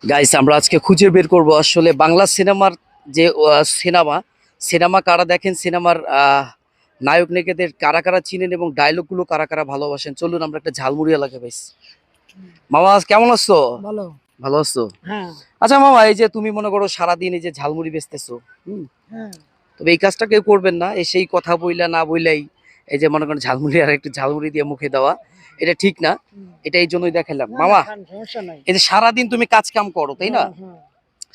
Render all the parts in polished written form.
Guys আমরা আজকে খুঁজে বের করব আসলে বাংলা সিনেমার যে সিনেমা কারা দেখেন, সিনেমার নায়ক নায়িকাদের কারা কারা চিনেন এবং ডায়লগগুলো কারা কারা ভালোবাসেন। চলুন আমরা একটা ঝালমুড়ি এলাকা পাইছি। মামা কেমন আছো? ভালো। ভালো আছো? হ্যাঁ, আচ্ছা মামা, এই যে তুমি মনে করো সারাদিন এই যে ঝালমুড়ি বেচতেছো, হ্যাঁ। তবে এই কাজটা কেউ করবেন না। এসেই কথা বইলা না বইলাই এই যে মনে করেন ঝালমুড়ি আর একটু ঝালমুড়ি দিয়ে মুখে দেওয়া, এটা ঠিক না। এটা এই জন্যই দেখালাম না, না মামা। খান, সমস্যা নাই। এই যে সারাদিন তুমি কাজ কাম করো, তাই না? হ্যাঁ, হ্যাঁ।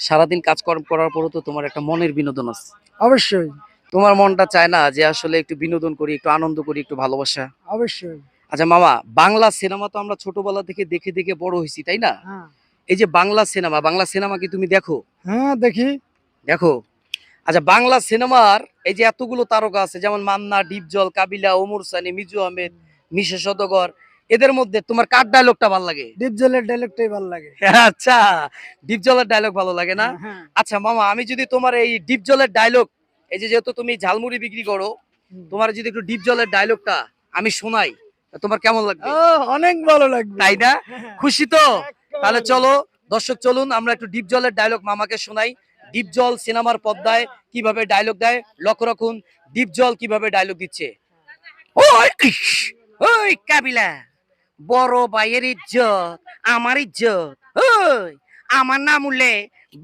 সারাদিন কাজকর্ম করার পরও তো তোমার একটা মনের বিনোদন আছে। অবশ্যই, তোমার মনটা চায় না যে আসলে একটু বিনোদন করি, একটু আনন্দ করি, একটু ভালোবাসা? অবশ্যই। আচ্ছা মামা, বাংলা সিনেমা তো আমরা ছোটবেলা থেকে দেখে দেখে বড় হয়েছি, তাই না? হ্যাঁ, এই যে বাংলা সিনেমা কি তুমি দেখো? হ্যাঁ দেখি। দেখো। আচ্ছা বাংলা সিনেমার এই যে এতগুলো তারকা আছে, যেমন মান্না, ডিপজল, কাবিলা, ওমর সানি, মিজু আহমেদ, মিশা সওদাগর, এদের মধ্যে তোমার কার ডায়লগটা ভালো লাগে? ডিপজলের ডায়লগটাই ভালো লাগে। আচ্ছা, ডিপজলের ডায়লগ ভালো লাগে না? হ্যাঁ, হ্যাঁ। আচ্ছা মামা, আমি যদি তোমার এই ডিপজলের ডায়লগ, এই যে যেহেতু তুমি ঝালমুড়ি বিক্রি করো, তোমার যদি একটু ডিপজলের ডায়লগটা আমি শোনাই, তা তোমার কেমন লাগবে? অনেক ভালো লাগবে। তাই না? হ্যাঁ, খুশি তো? তাহলে একেবারে। চলো দর্শক, চলুন আমরা একটু ডিপজলের ডায়লগ মামাকে শোনাই। ডিপজল সিনেমার পর্দায় কিভাবে ডায়লগ দেয় লক্ষ্য রাখুন। ডিপজল কিভাবে ডায়লগ দিচ্ছে। ওই ইস, ওই কাবিলা, বড় ভাইয়ের ইজ্জত আমার ইজ্জত। ওই আমার নাম উঠলে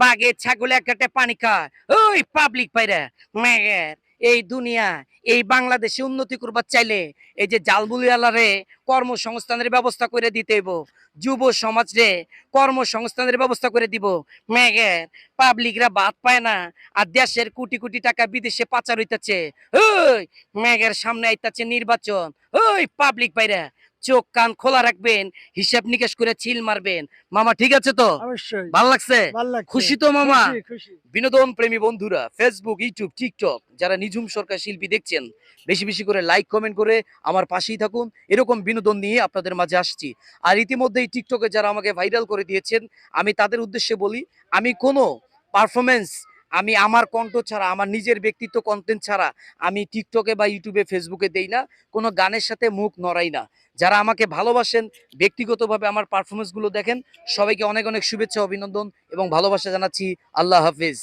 বাঘে ছাগলে এক ঘাটে পানি খায়। ওই পাবলিক পাইরা ম্যাগের এই দুনিয়া, এই বাংলাদেশে উন্নতি করবার চাইলে এই যে জালবুলিওয়ালারে কর্মসংস্থানের ব্যবস্থা করে দিতে হইব। যুব সমাজ রে কর্মসংস্থানের ব্যবস্থা করে দিব। ম্যাগের পাবলিকরা ভাত পায় না, আর দেশের কোটি কোটি টাকা বিদেশে পাচার হইতাছে। ওই ম্যাগের সামনে আইতাছে নির্বাচন। ওই পাবলিক পাইরা চোখ কান খোলা রাখবেন, হিসাব নিকেশ করে চিল মারবেন। মামা ঠিক আছে তো? অবশ্যই। ভাল লাগছে? ভাল লাগছে। খুশি তো মামা? খুশি, খুশি। বিনোদন প্রেমী বন্ধুরা, ফেসবুক, ইউটিউব, টিকটক যারা নিঝুম সরকার শিল্পী দেখছেন, বেশি বেশি করে লাইক কমেন্ট করে আমার পাশেই থাকুন। এরকম বিনোদন নিয়ে আপনাদের মাঝে আসছি। আর ইতিমধ্যেই টিকটকে যারা আমাকে ভাইরাল করে দিয়েছেন, আমি তাদের উদ্দেশ্যে বলি, আমি কোনো পারফরমেন্স, আমি আমার কণ্ঠ ছাড়া, আমার নিজের ব্যক্তিত্ব কন্টেন্ট ছাড়া আমি টিকটকে বা ইউটিউবে ফেসবুকে দেই না, কোনো গানের সাথে মুখ নড়াই না। যারা আমাকে ভালোবাসেন, ব্যক্তিগতভাবে আমার পারফরমেন্সগুলো দেখেন, সবাইকে অনেক অনেক শুভেচ্ছা, অভিনন্দন এবং ভালোবাসা জানাচ্ছি। আল্লাহ হাফিজ।